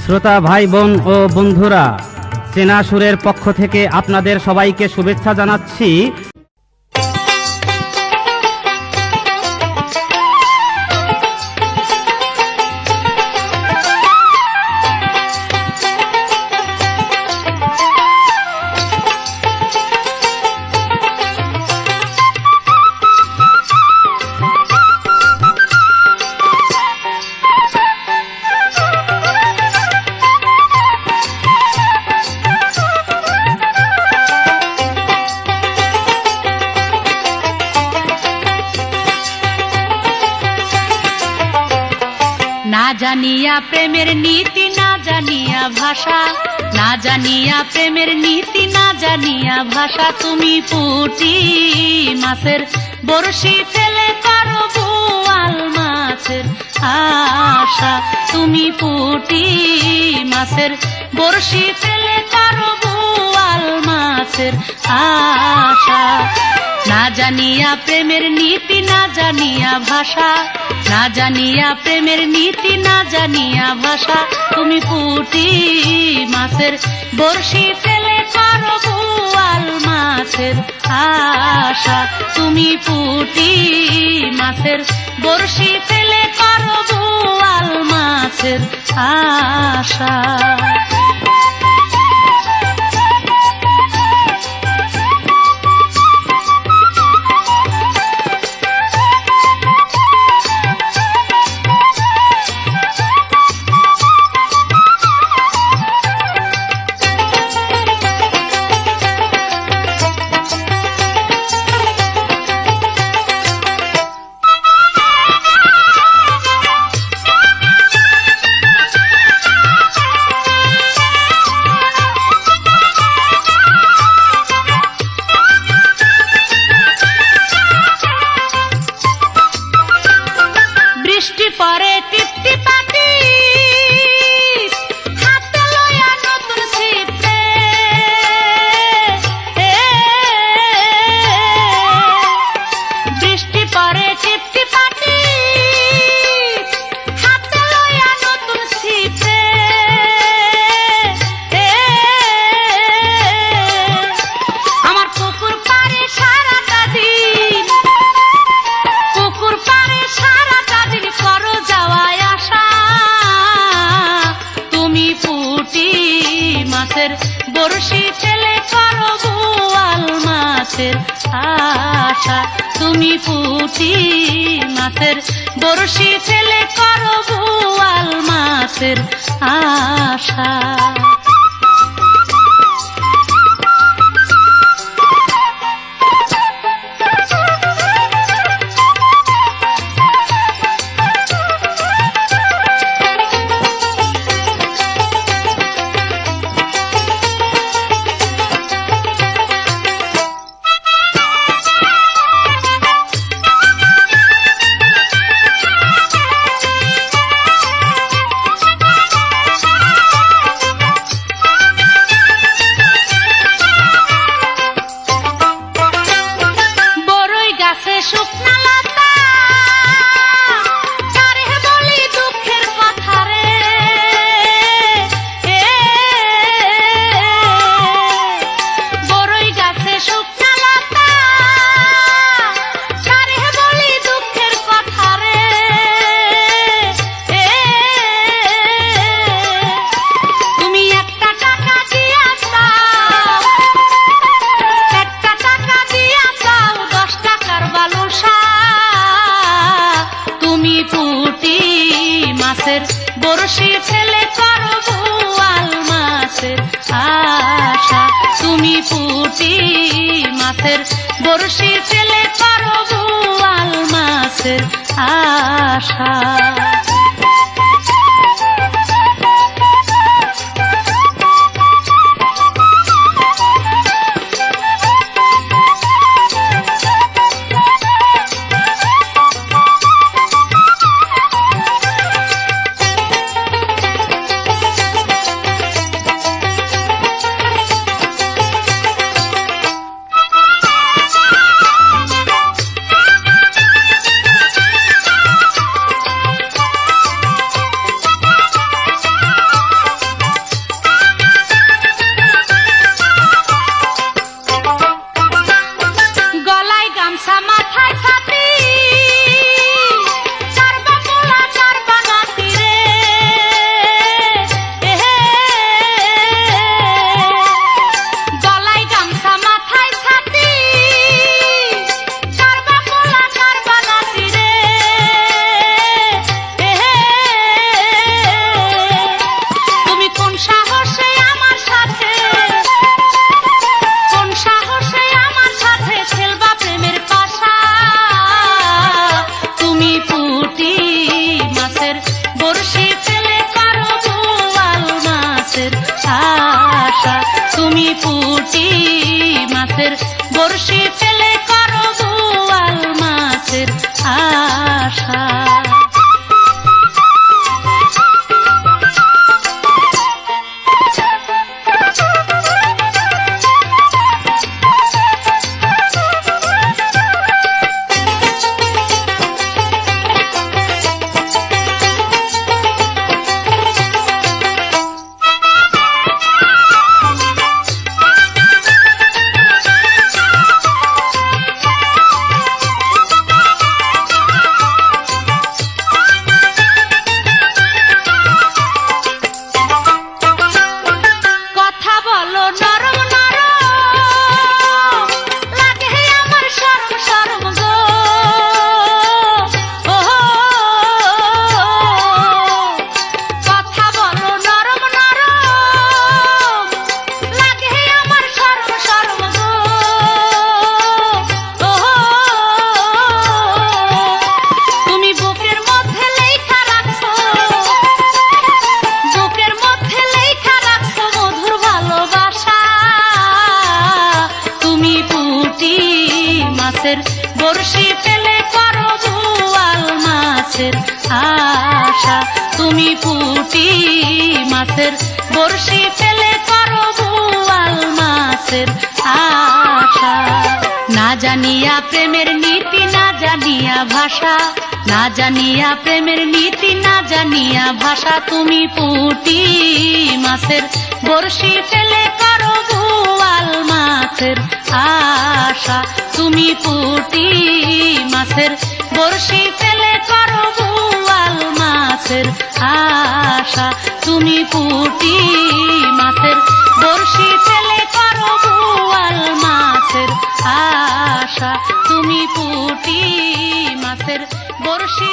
শ্রোতা ভাই বোন ও বন্ধুরা, চেনা সুরের পক্ষ থেকে আপনাদের সবাইকে শুভেচ্ছা জানাচ্ছি। না জানিয়া প্রেমের নীতি, না জানিয়া ভাষা, না জানিয়া প্রেমের নীতি, না জানিয়া ভাষা, তুমি পুঁটি মাছের বড়শি ফেলে করো বোয়াল মাছের আশা। তুমি পুঁটি মাছের বড়শি ফেলে করো বোয়াল মাছের আশা। না জানিয়া প্রেমের নীতি, না জানিয়া ভাষা, না জানিয়া প্রেমের নীতি, না জানিয়া ভাষা, তুমি পুঁটি মাছের বড়শি ফেলে করো বোয়াল মাছের আশা। তুমি পুঁটি মাছের বড়শি ফেলে করো বোয়াল মাছের আশা। বৃষ্টি পরে টিপটি পাটি, হাতে লইয়া নতুন ছিপে, বৃষ্টি পরে টিপটি পাটি, হাতে লইয়া নতুন ছিপে, আমার পুকুর পাড়ে সারাটা দিন, পুকুর পাড়ে সারাটা দিন করো যাওয়ায় আসা। তুমি পুঁটি মাছের বড়শি ফেলে করো বোয়াল মাছের আশা। তুমি পুঁটি মাছের বড়শি ফেলে করো বোয়াল মাছের আশা। শুকনা লতা কারে বলি দুঃখের কথা রে, বড়ই গাছে শুকনা লতা কারে বলি দুঃখের কথা রে। তুমি একটা টাকা দিয়া চাও, একটা টাকা দিয়া চাও 10 টাকার বালুসা। তুমি পুঁটি মাছের বড়শি ফেলে করো বোয়াল মাছের আশা। তুমি পুঁটি মাছের বড়শি ফেলে করো বোয়াল মাছের আশা। মাছের বড়শি ফেলে করো বোয়াল মাছের আশা। কথা বলো নরম নরম, লাগে আমার শরম শরম গো। ও কথা বলো নরম নরম, লাগে আমার শরম শরম গো। ও তুমি বুকের মধ্যে লেখা রাখছো, বুকের মধ্যে লেখা রাখছো মধুর ভালোবাসা। তুমি পুঁটি মাছের বড়শি ফেলে করো বোয়াল মাছের আশা। তুমি পুঁটি মাছের বড়শি ফেলে করো বোয়াল মাছের আশা। না জানিয়া প্রেমের নীতি, না জানিয়া ভাষা, না জানিয়া প্রেমের নীতি, না জানিয়া ভাষা। তুমি পুঁটি মাছের বড়শি ফেলে করো বোয়াল মাছের আশা। তুমি পুঁটি মাছের বড়শি ফেলে করো বোয়াল মাছের আশা। তুমি পুঁটি মাছের বড়শি ফেলে করো বোয়াল মাছের আশা। তুমি পুঁটি মাছের বড়শি